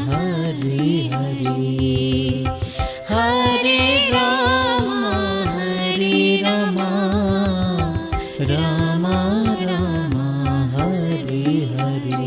Hare Hare, Hare Ram Ram Ram Hare Hare.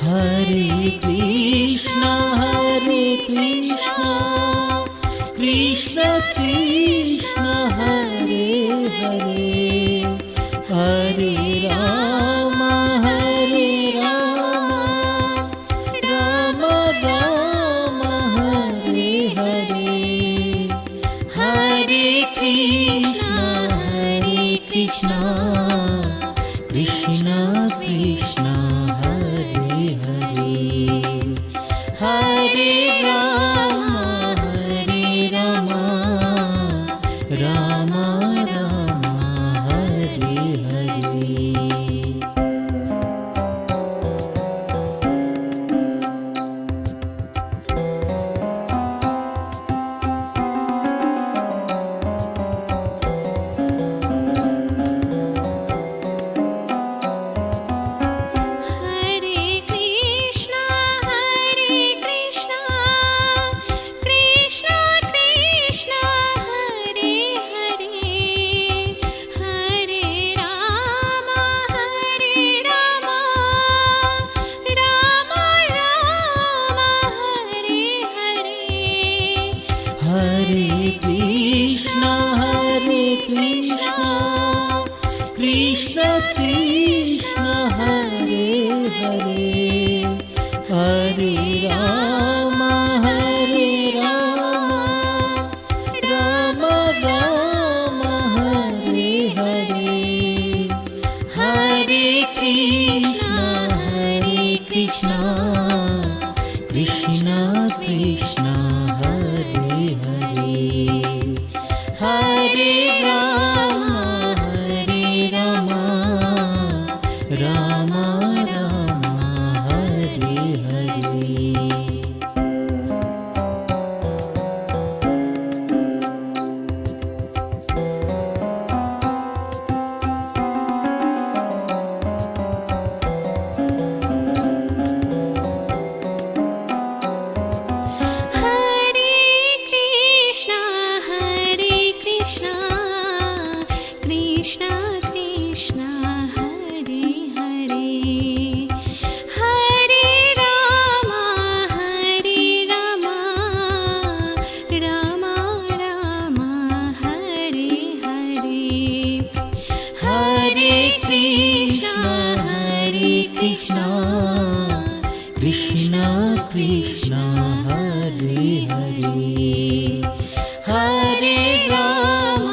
Hare Krishna Krishna Krishna Hare Hare, Hare Ram Ram Ram Hare Hare. Hare Krishna Krishna Krishna Hare Hare, Hare Ram Ram Ram Hare Hare. Hare Krishna Krishna Krishna Hare Hare, Hare Ram Ram Ram Hare Hare. Hare Krishna Krishna Krishna Hare Hare, Hare Ram Ram Ram Hare Hare. Krishna Krishna Hare Hare, Hare Ram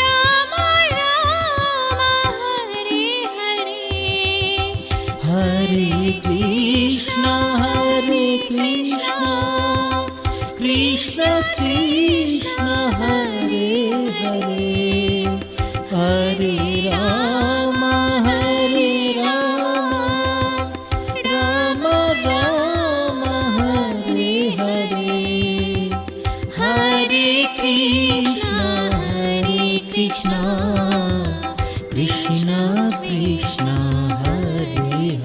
Ram Ram Hare Hare. Hare Krishna Krishna Krishna Hare Hare, Hare Ram Ram Ram Hare Hare. Hare Krishna Krishna Krishna Hare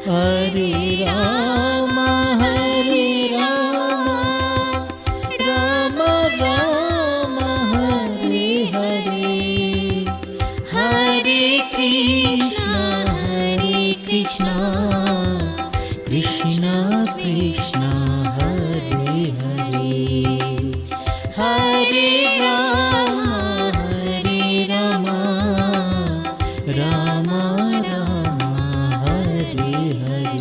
Hare Ram Ram Ram Hare Hare, Hare Krishna Krishna Krishna Hare Hare, Hare Ram Ram Ram Hare Hare.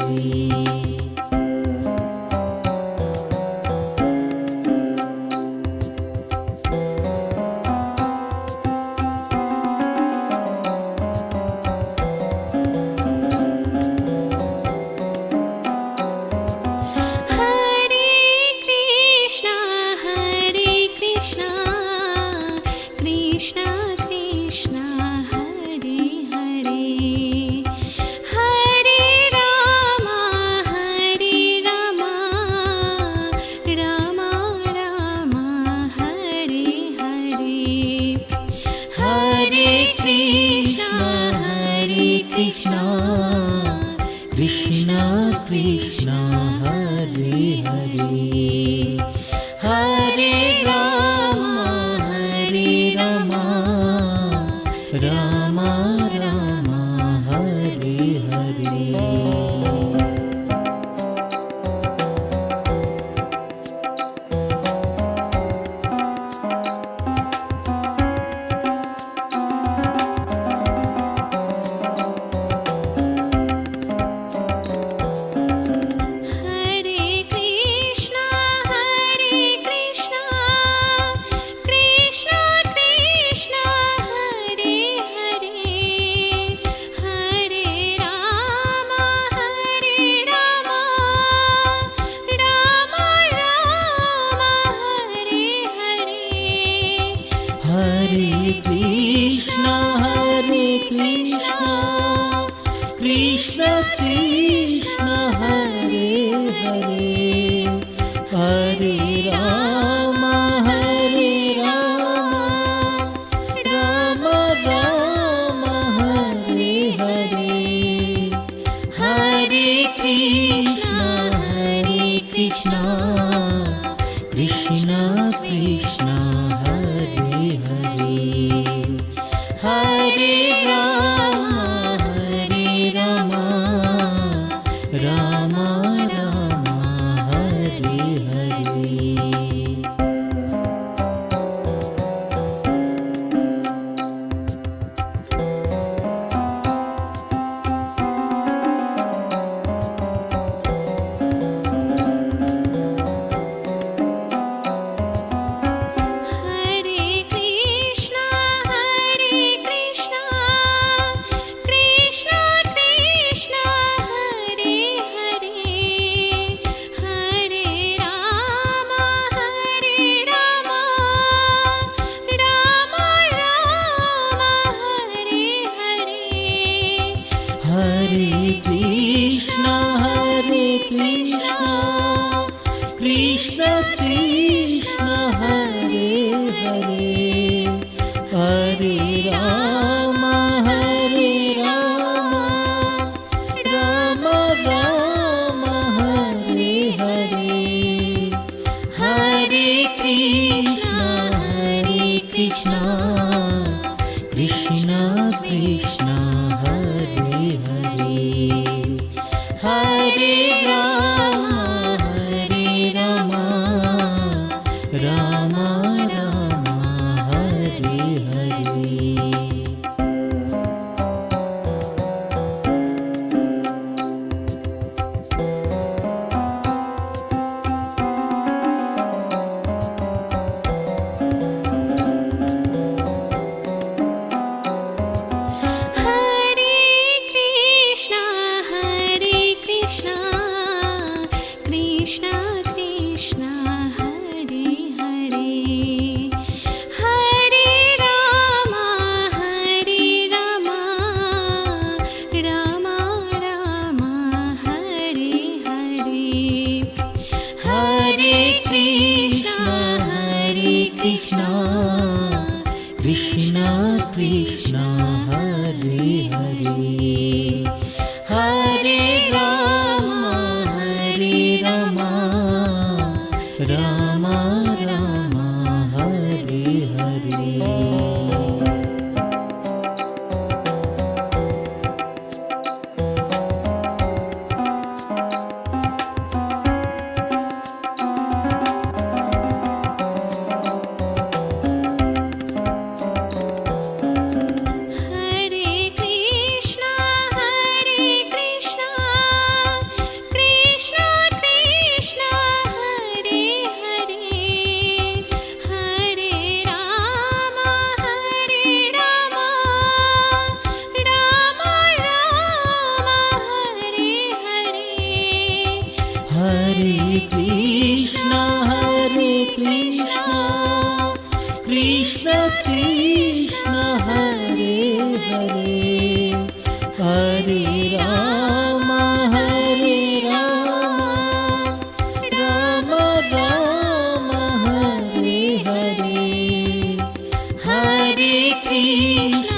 Krishna Krishna Hare Hare, Hare Ram Ram Ram Hare Hare. Hare Krishna Krishna Krishna Hare Hare, Hare Ram Ram Ram Hare Hare, Hare Krishna Krishna Krishna Hare Hare, Hare Ram Ram Ram Hare Hare. Hare Krishna Krishna Krishna Hare Hare, Hare Ram Ram Ram Hare Hare, Hare Krishna Krishna Krishna Hare Hare, Hare Ram Hare Ram Ram Ram Hare Hare. Hare Krishna, Krishna Krishna, Hare Hare, Hare Rama, Rama Rama, Hare Hare. Hare Krishna,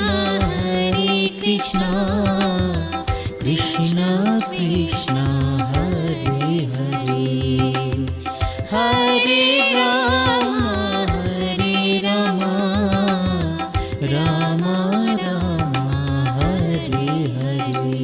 Krishna Krishna, Hare Hare, Hare Rama, Rama Rama, Hare Hare.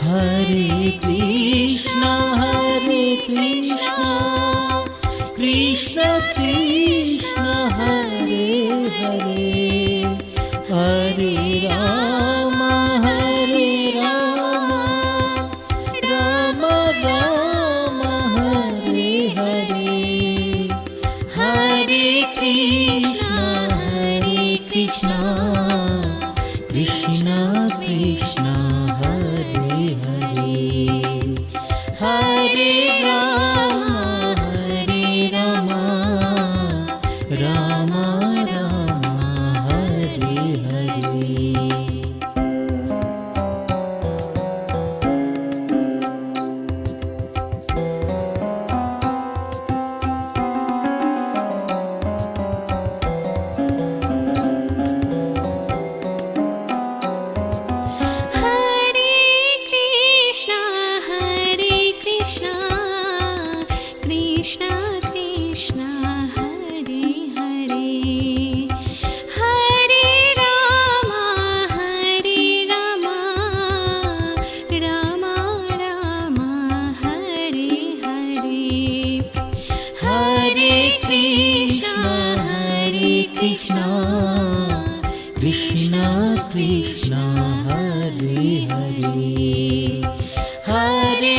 Hare Krishna, Krishna Krishna, Hare Hare, Hare Rama, Rama Rama, Hare Hare. Hare Krishna, Krishna Krishna, Hare Hare, Hare Rama, Rama Rama, Hare Hare. Krishna Krishna, Hare Hare, Hare Rama, Rama Rama, Hare Hare. Hare Krishna, Krishna Krishna, Hare Hare, Hare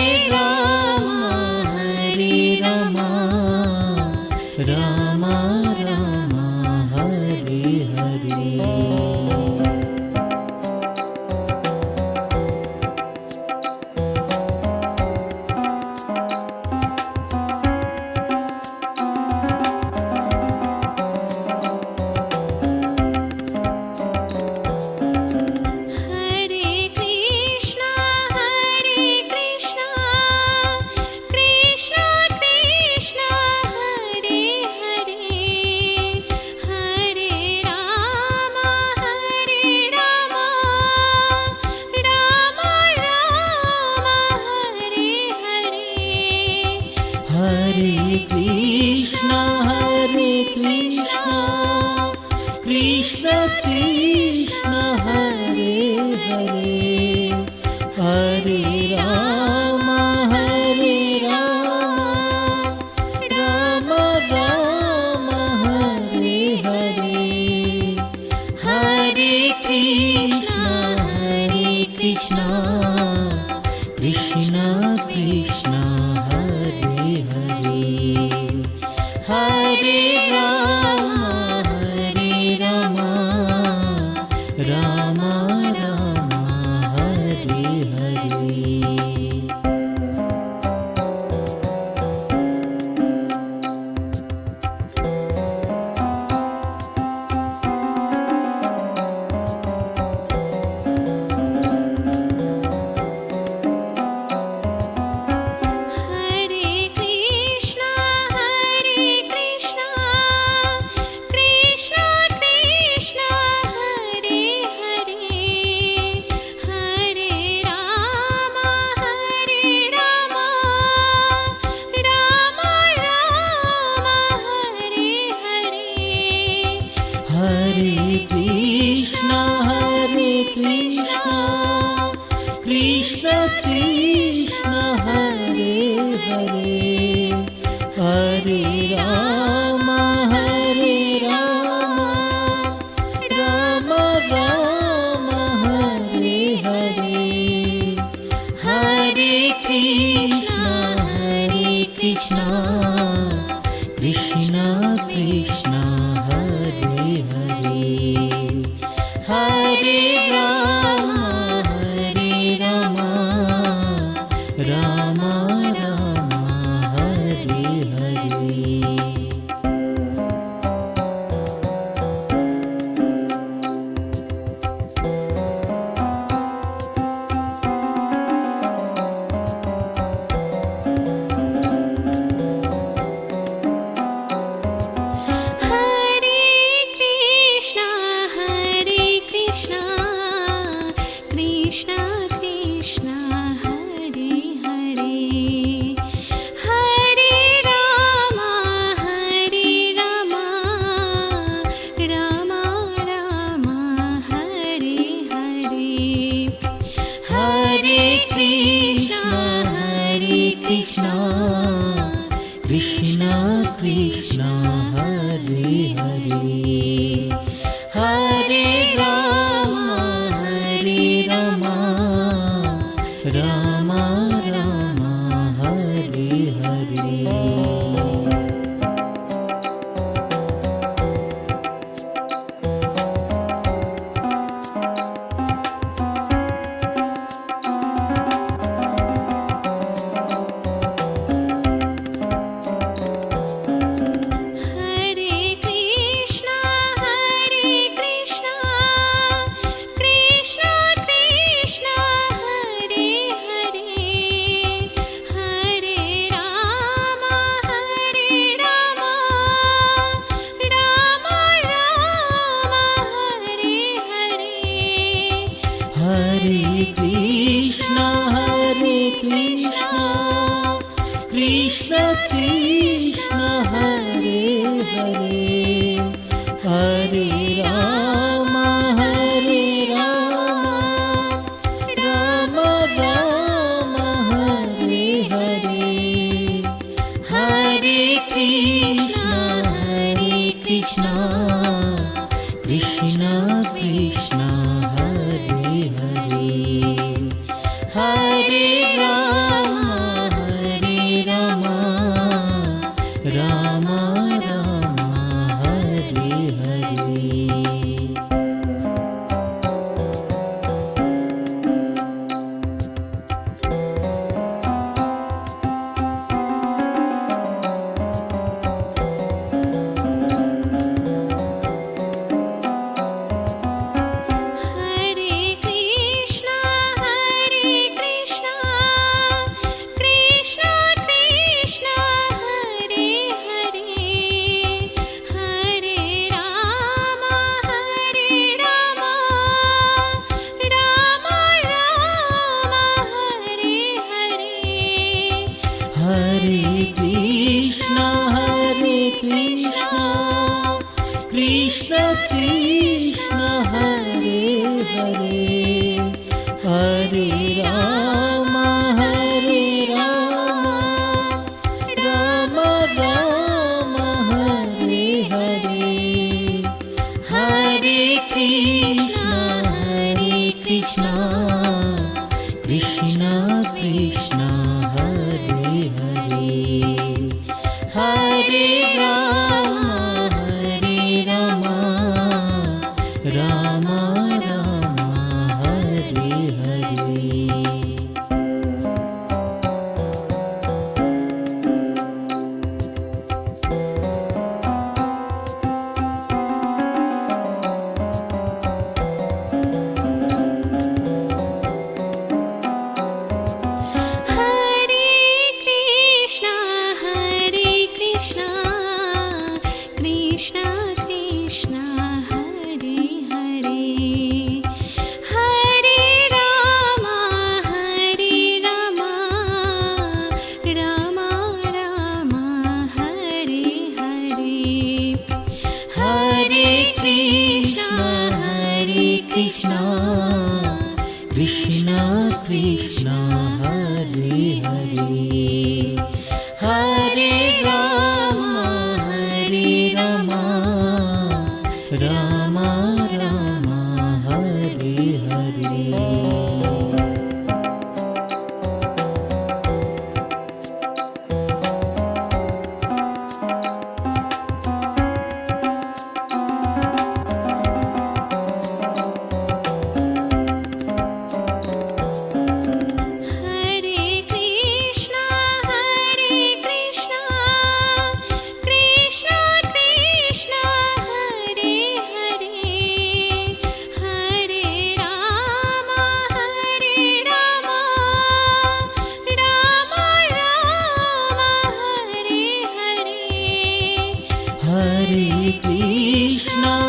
Rama, Rama Rama, Hare Hare. Hare Krishna, Krishna Krishna, Hare Hare, Hare Rama, Rama Rama, Hare Hare. Hare Krishna, Krishna Krishna, Hare Hare, Hare Rama, Hare Krishna, Krishna Krishna, Hare Hare, Hare Rama, Rama Rama, Hare Hare, Hare Krishna, Krishna Krishna, Hare Hare, Hare Rama, Rama Rama, Hare Hare. Krishna Krishna, Hare Hare, Hare Rama, Rama Rama, Hare Hare. Hare Krishna, Krishna Krishna, Hare Hare, Hare Rama, Rama Rama, Hare Hare, Hare Krishna, Krishna Krishna, Hare Hare, Hare Rama, Rama Rama, Hare Hare. Hare Krishna, Krishna Krishna, Hare Hare, Hare Rama, Rama Rama, Hare Hare, Hare Krishna, Krishna Krishna, Hare Hare, Hare Rama, Rama Rama, Hare Hare. Hare Krishna, Hare Krishna, Krishna Krishna, Hare Hare, Hare Rama, Hare Rama, Rama Rama, Hare Hare.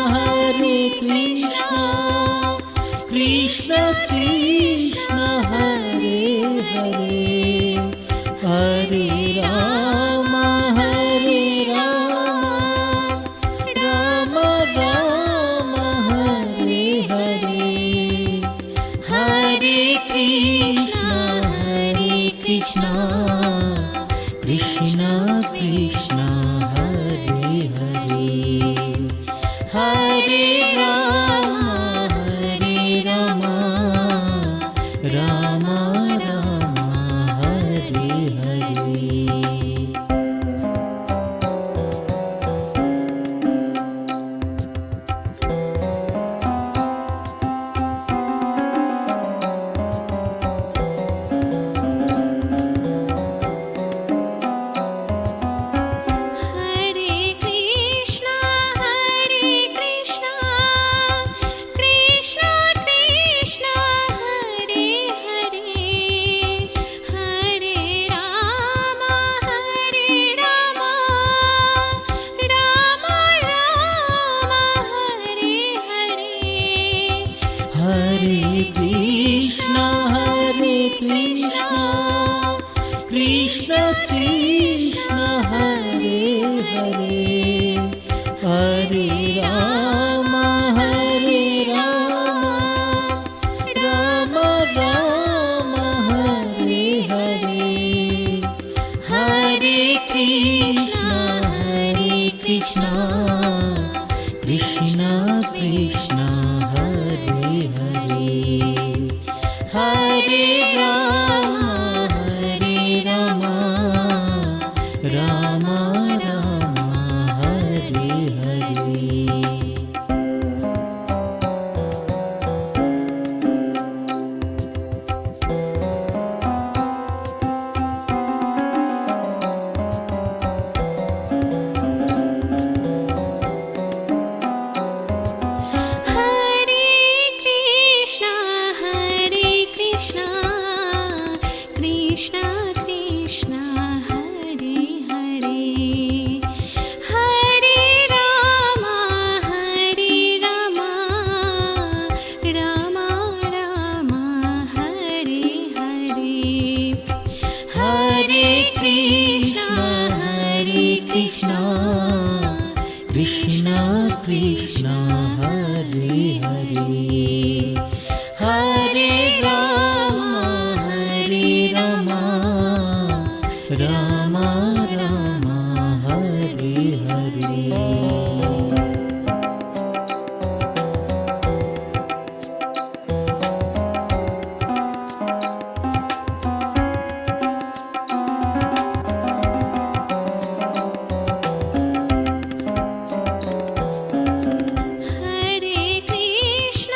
Hare Krishna, Krishna Krishna, Hare Hare, Hare Rama, Rama Rama, Hare Hare. Hare Krishna, Krishna Krishna, Hare Hare, Hare Rama, Rama Rama, Hare Hare. Hare Krishna, Krishna Krishna, Hare Hare, Hare Rama, Rama Rama, Hare Hare. Hare Krishna, Krishna Krishna, Hare Hare, Hare Rama, Rama Rama, Hare Hare. Hare Krishna, Krishna Krishna, Hare Hare, Hare Rama, Rama Rama, Hare Hare. Hare Krishna, Krishna Krishna, Hare Hare, Hare Rama, Rama Rama, Hare Hare. Hare Krishna, Krishna Krishna, Hare Hare, Hare Rama, Rama Rama, Hare Hare. Hare Krishna, Krishna Krishna, Hare Hare, Hare Rama, Rama Rama, Hare Hare. Hare Krishna,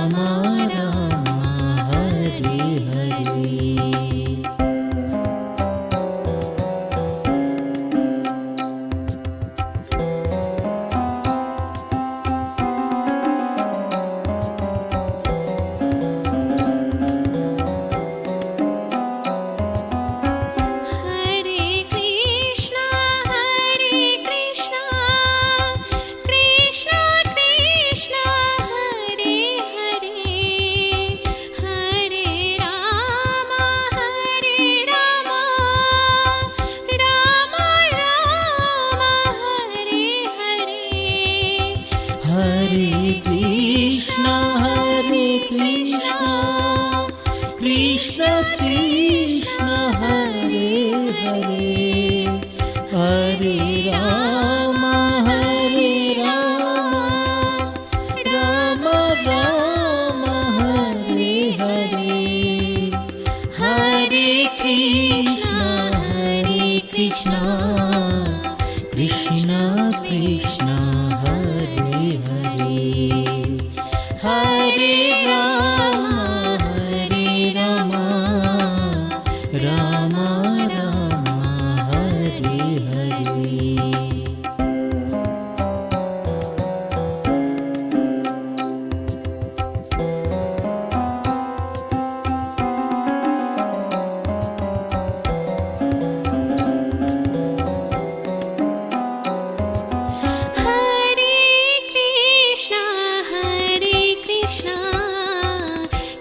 Rama Rama Hare Hare. Hare Krishna, Krishna Krishna, Hare Hare, Hare Rama, Rama Rama, Hare Hare. Hare Krishna, Krishna Krishna, Hare Hare, Hare Rama, Rama Rama, Hare Hare. Hare Krishna, Krishna Krishna, Hare Hare, Hare Rama, Rama Rama, Hare Hare. Hare Krishna,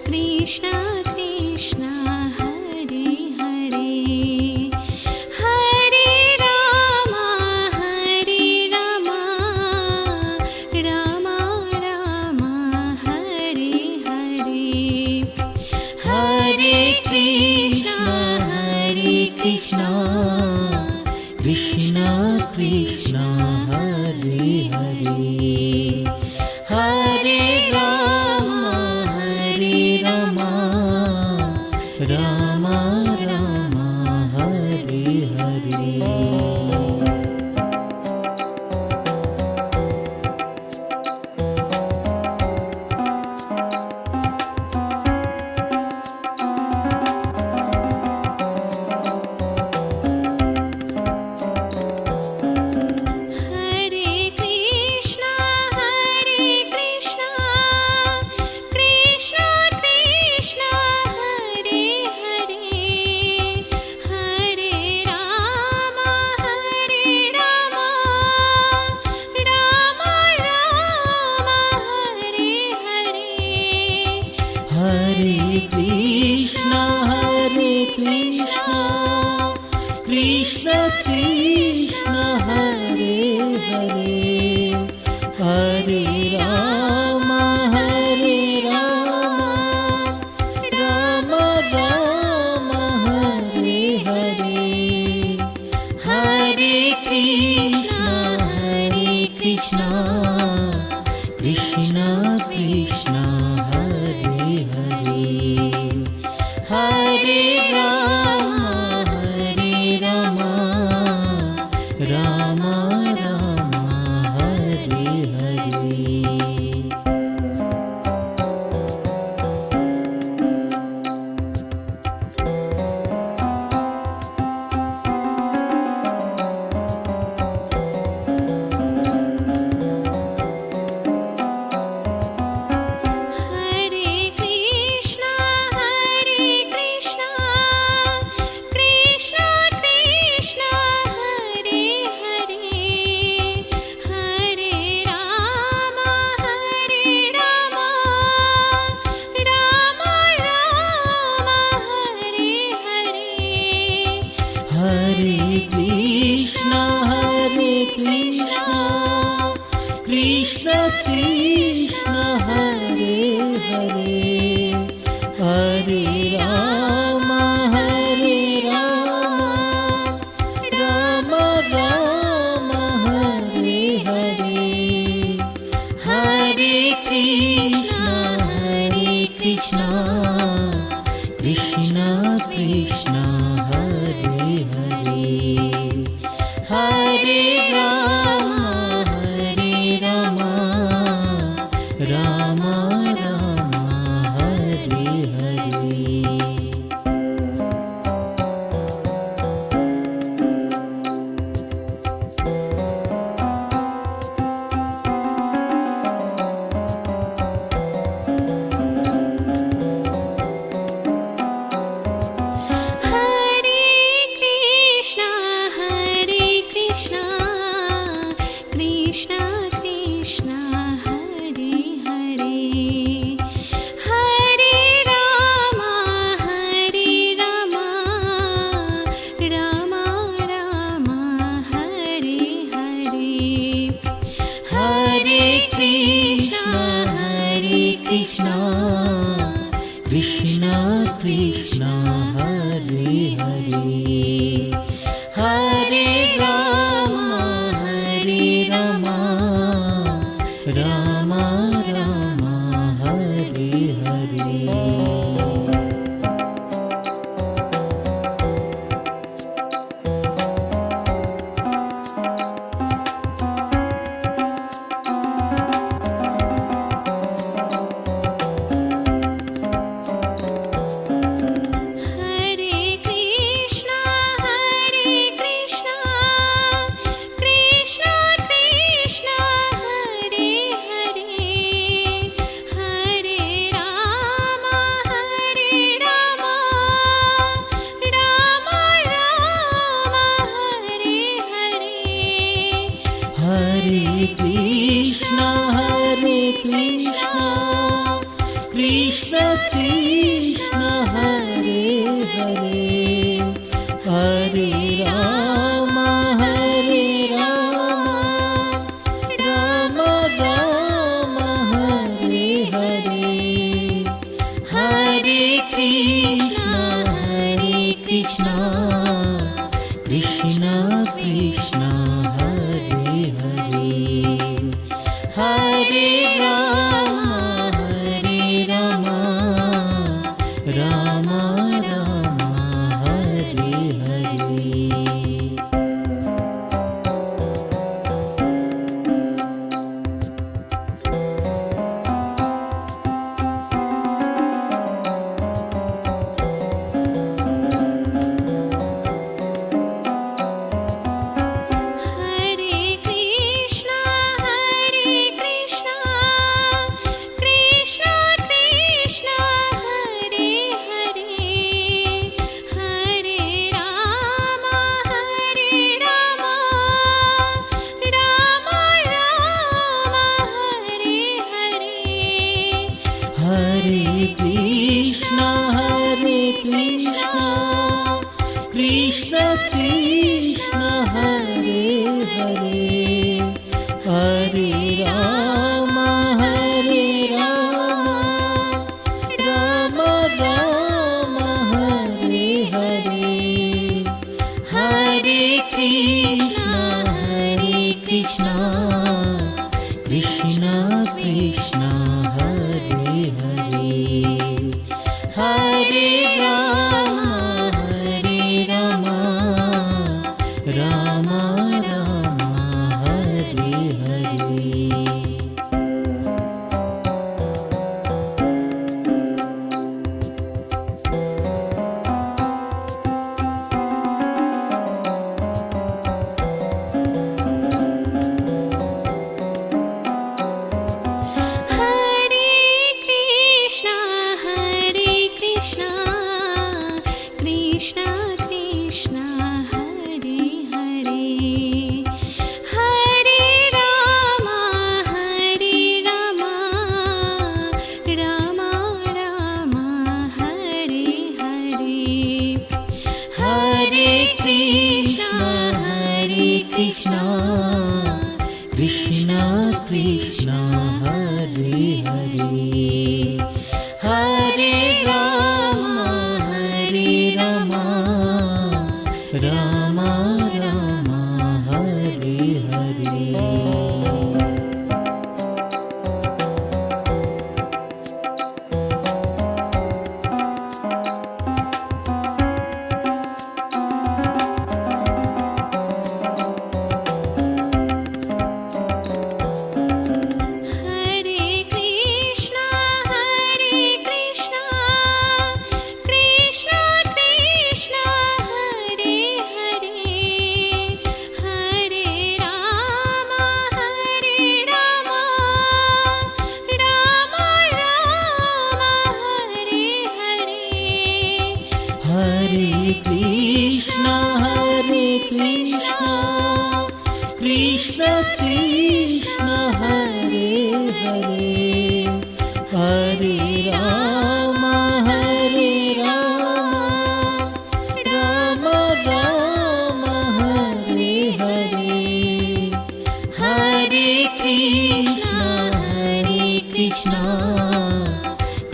Krishna Krishna, Hare Hare, Hare Rama, Rama Rama, Hare Hare. Hare Krishna, Krishna Krishna, Hare Hare, Hare Rama, Rama Rama, Hare Hare. Hare Krishna, Krishna Krishna, Hare Hare, Hare Rama, Rama Rama, Hare Hare. Hare Krishna, Krishna Krishna, Hare Hare, Hare Rama, Rama Rama, Hare Hare. Hare Krishna, Krishna Krishna, Hare Hare, Hare Rama, Krishna Krishna Hare Hare Hare Ram Ram Ram Hare Hare Hare Krishna Krishna Krishna Hare Hare Hare Ram Ram Ram Hare Hare Hare Krishna Krishna Krishna Hare Hare Hare Ram Ram Ram Hare Hare Hare Krishna Krishna Krishna Hare Hare Hare Ram Ram Ram Hare Hare Hare Krishna Krishna Krishna Hare Hare Hare Ram Ram Hare Hare Hare Krishna Krishna Krishna Hare Hare Hare Ram Ram Ram Hare Hare Hare Krishna Krishna Krishna Hare Hare Hare Ram Ram Ram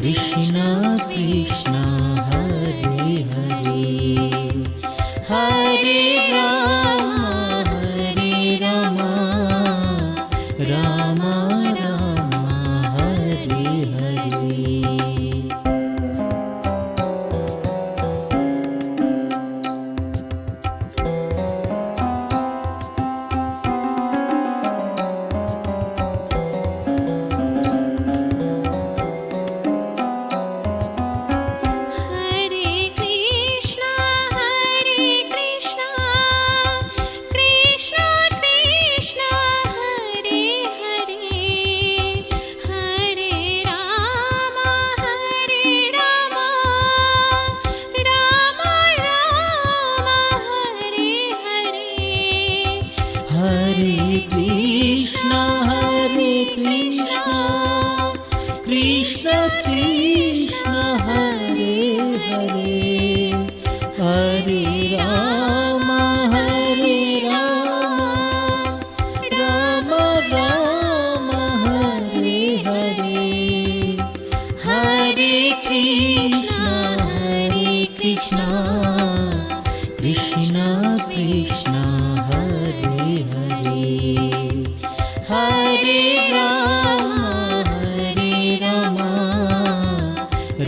Krishna Krishna Hare Hare Hare Rama Rama Rama Hare Hare Hare Krishna, Krishna Krishna, Hare Hare, Hare Rama, Rama Rama, Hare Hare. Hare Krishna, Krishna Krishna, Hare Hare, Hare Rama, Rama Rama, Hare Hare. Hare Krishna, Krishna Krishna, Hare Hare, Hare Rama,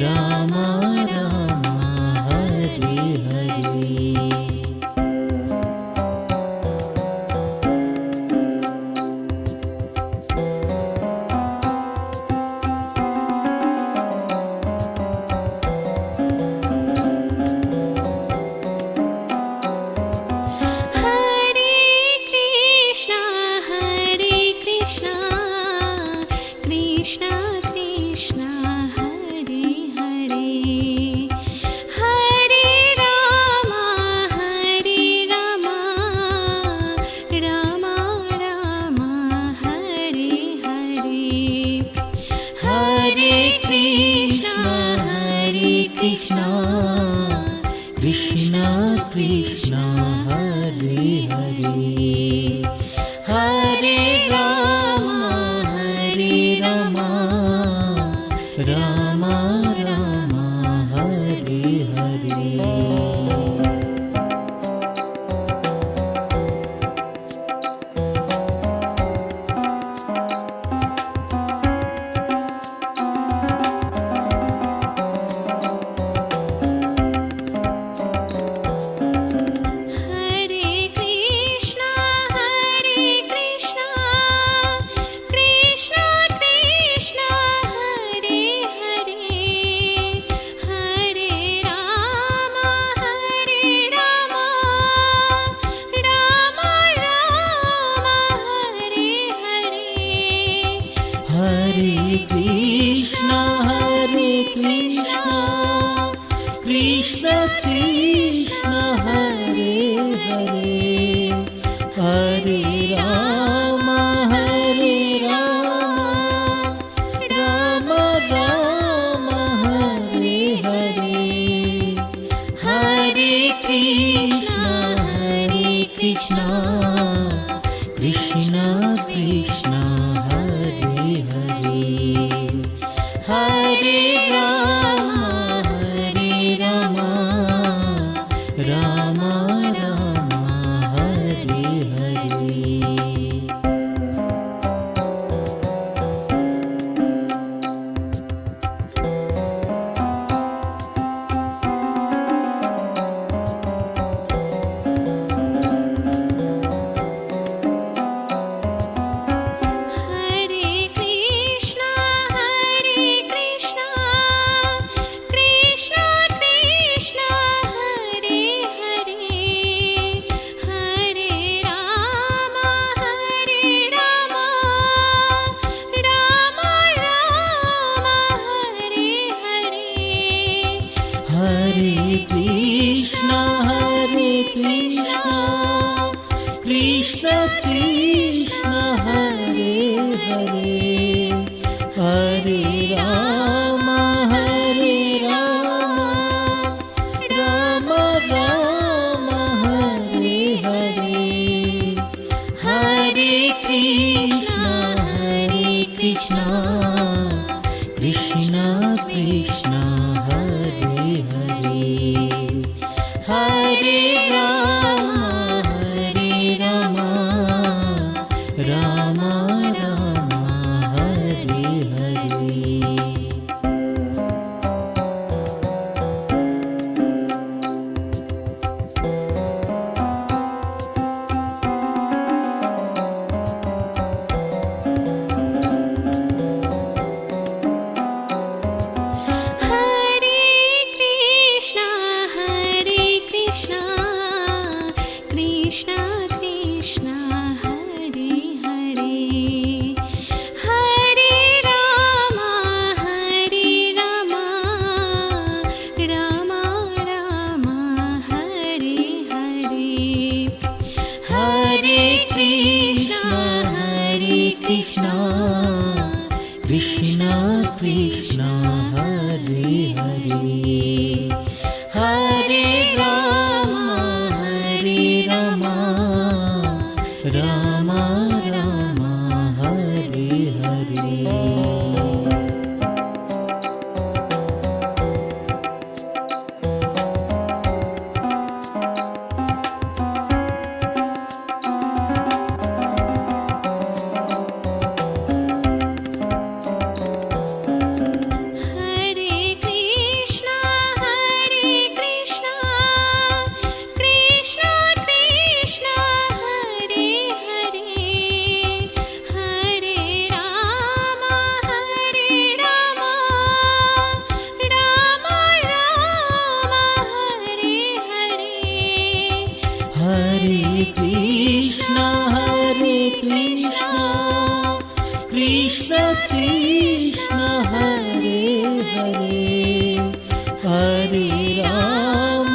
Rama Rama, Hare Hare. Hare Krishna, Krishna Krishna, Hare Hare, Hare Rama, Rama Rama, Hare Hare. Hare Krishna, Krishna Krishna, Hare Hare, Hare Rama, Rama Rama, Hare Hare. Hare Krishna, Krishna Krishna, Hare Hare, Hare Rama, Rama Rama, Hare Hare. Hare Krishna, Krishna Krishna, Hare Hare, Hare Rama, Rama Rama, Hare Hare. Hare Krishna, Krishna Krishna, Hare Hare, Hare Rama, Rama Rama, Hare Hare. Hare Krishna, Krishna Krishna, Hare Hare, Hare Rama, Rama Rama, Hare Hare. Hare Krishna, Krishna Krishna, Hare Hare, Hare Rama, Rama Rama, Hare Hare. Hare Krishna, Krishna Krishna Hare Hare Hare Ram Ram Ram Hare Hare Krishna Krishna Hare Hare Hare Ram Ram Ram Hare Hare Hare Krishna Krishna Krishna Hare Hare Hare Ram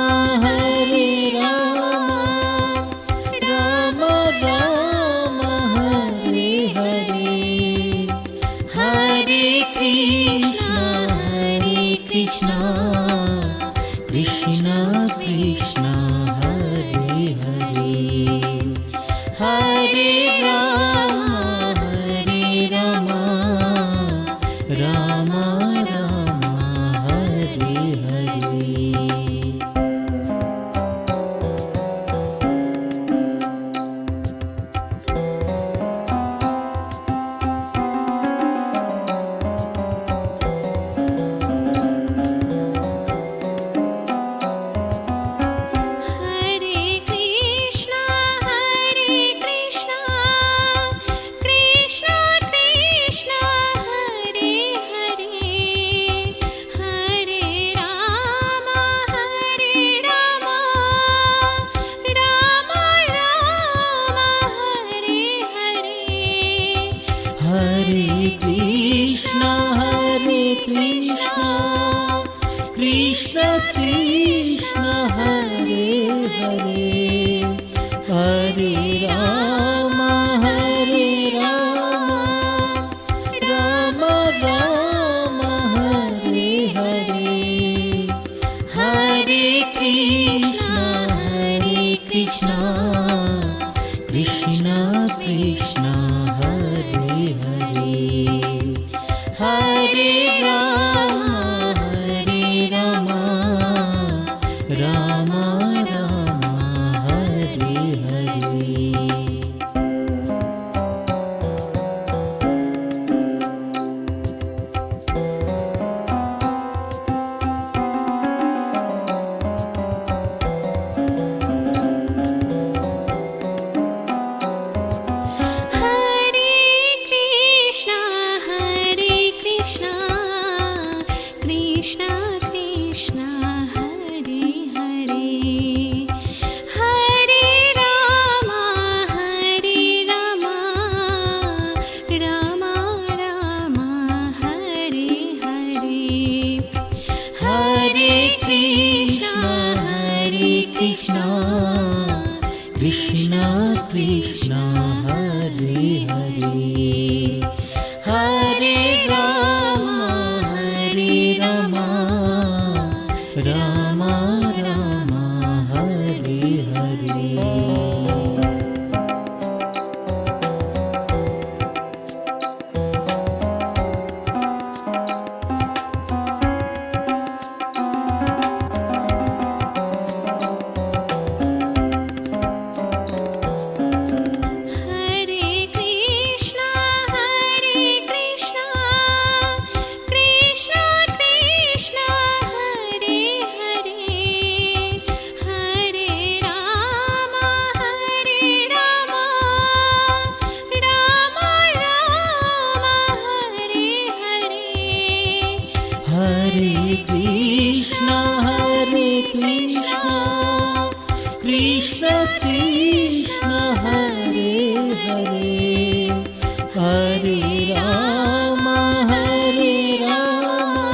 Ram Ram Hare Hare Hare Krishna Krishna Krishna Hare Hare Hare Ram Ram Ram Hare Hare Hare Krishna Krishna Krishna Hare Hare Hare Ram Ram Ram Hare Hare Hare Krishna Krishna Krishna Hare Hare Hare Ram Ram Ram Hare Hare Krishna Krishna Hare Hare Hare Ram Krishna Hare Krishna Krishna Krishna Hare Hare Hare Rama Hare Rama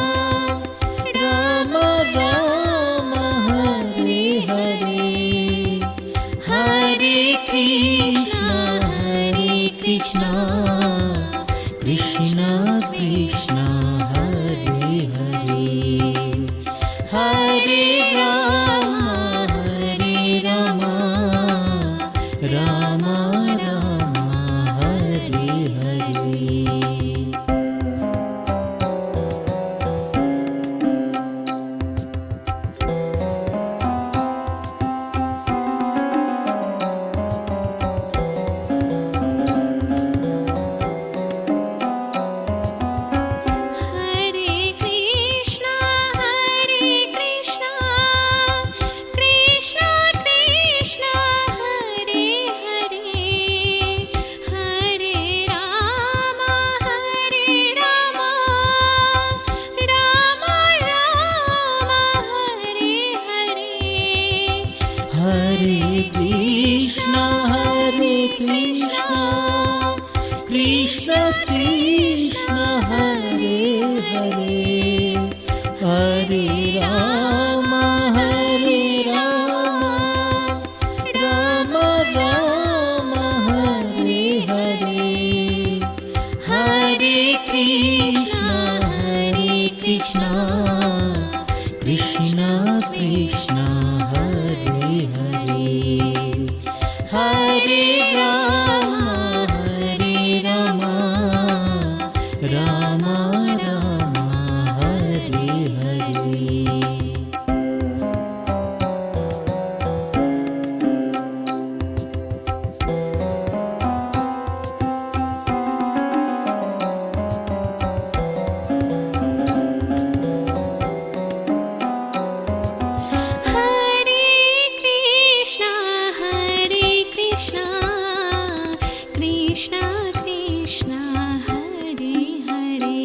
Rama Rama Hare Hare Hare Krishna Krishna Krishna Hare Hare Hare Rama Rama Rama Hare Hare Hare Krishna Krishna Krishna Hare Hare Hare Rama Rama Rama Hare Hare Hare Krishna Krishna Krishna Hare Hare Hare Rama Rama Rama Hare Hare Hare Krishna Krishna Krishna Hare Hare Hare Rama Rama Rama Hare Hare Hare Krishna Krishna Krishna Hare Hare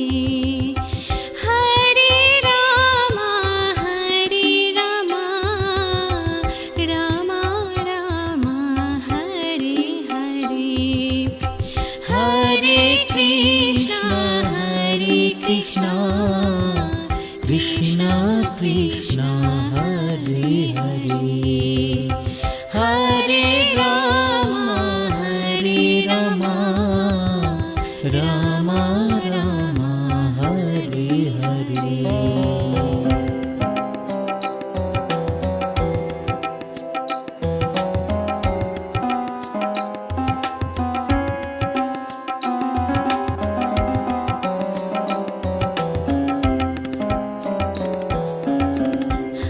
Hare Rama Rama Rama Hare Hare Hare Krishna Krishna Krishna Hare Hare Hare Rama Rama Rama Hare Hare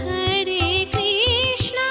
Hare Krishna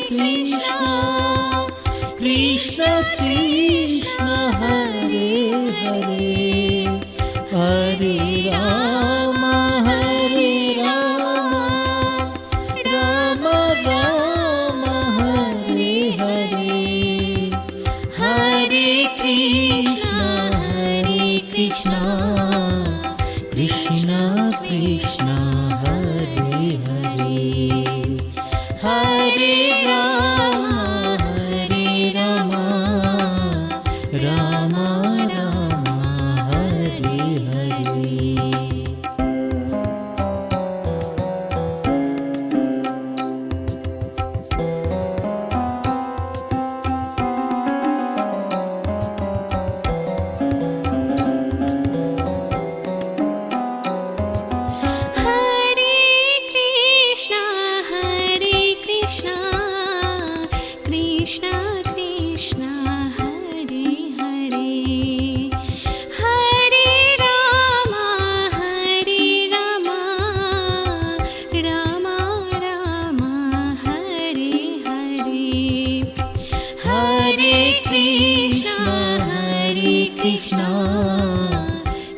Krishna, Krishna Krishna, Hare Hare, Hare Rama, Hare Rama, Rama Rama, Hare Hare, Hare Krishna, Krishna Krishna, Hare Hare, Hare Rama, Rama Rama, Hare Hare.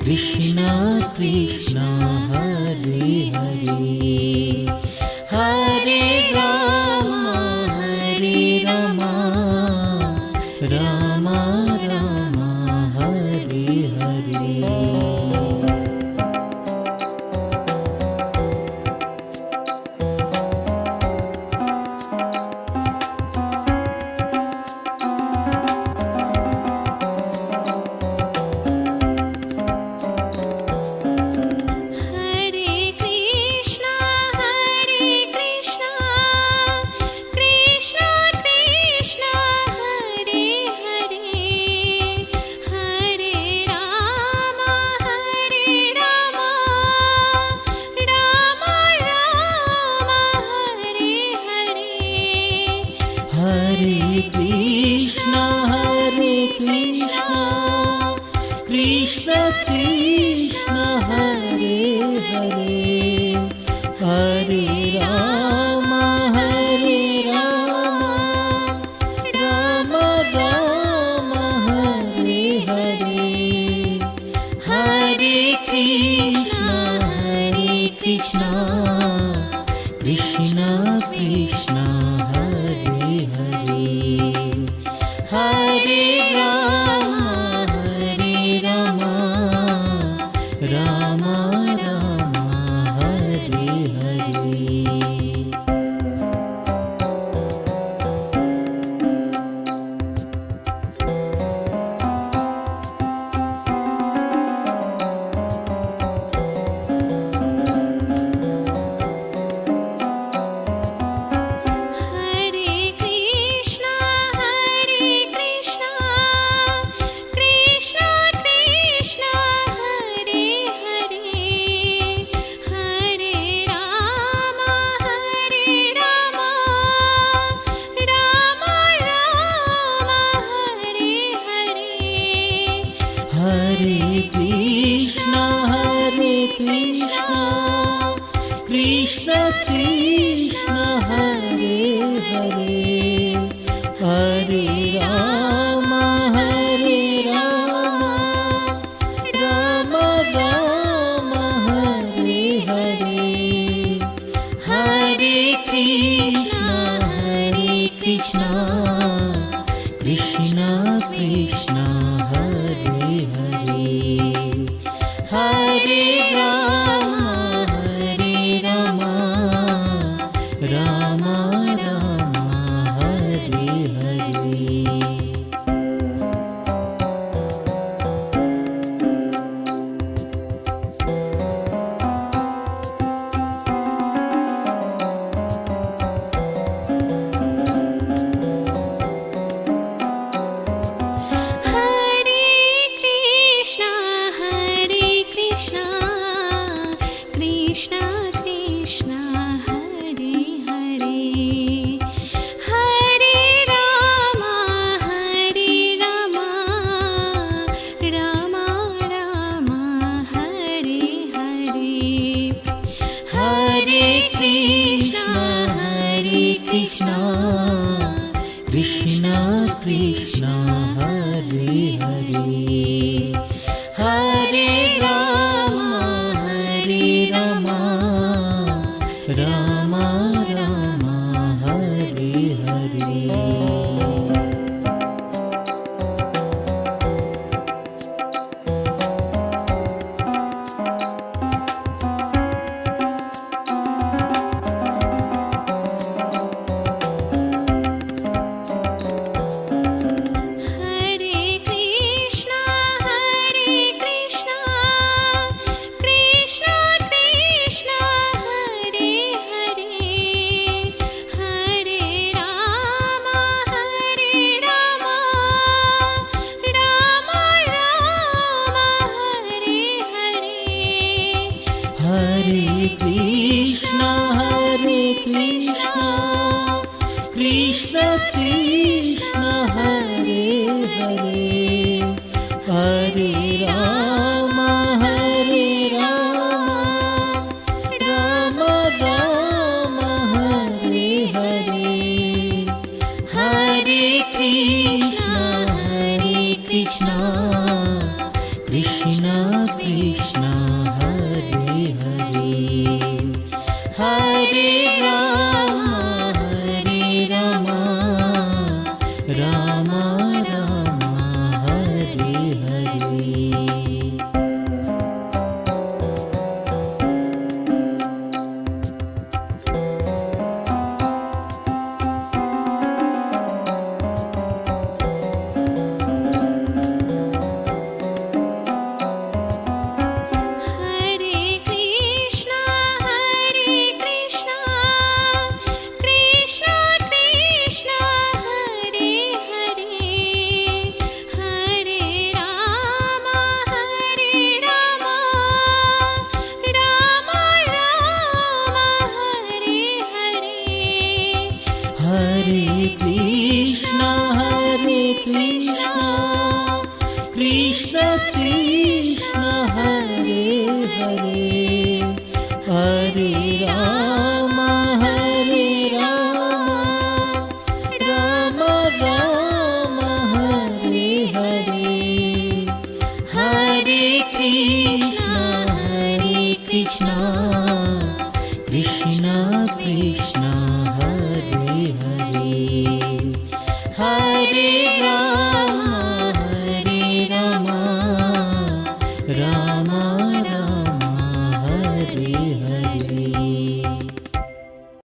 Krishna Krishna, Hare Hare, Hare Rama, Rama Rama, Hare Hare. Hare Krishna, Krishna Krishna, Hare Hare, Hare Rama, Rama Rama, Hare Hare, Hare Krishna, Krishna Krishna, Hare Hare, Hare Rama, Rama Rama, Hare Hare. Hare Krishna, Krishna Krishna, Hare Hare, Hare Rama, Rama Rama, Hare Hare, Hare Krishna, Krishna Krishna, Hare Hare, Hare Rama, Rama Rama, Hare Hare. Krishna, Krishna Hare Hare Hare Ram Ram Ram Hare Hare Hare Krishna Krishna Krishna Hare Hare Hare Ram Ram Ram Hare Hare Hare Krishna Krishna Krishna Hare Hare Hare Ram Ram Ram Hare Hare Hare Krishna Krishna Krishna Hare Hare Hare Ram Ram Ram Hare Hare Hare Krishna Krishna Krishna Hare Hare Hare Ram Ram Ram Hare Hare Hare Krishna Krishna Krishna Hare Hare Hare Ram Ram Ram Hare Hare Hare Krishna Krishna Krishna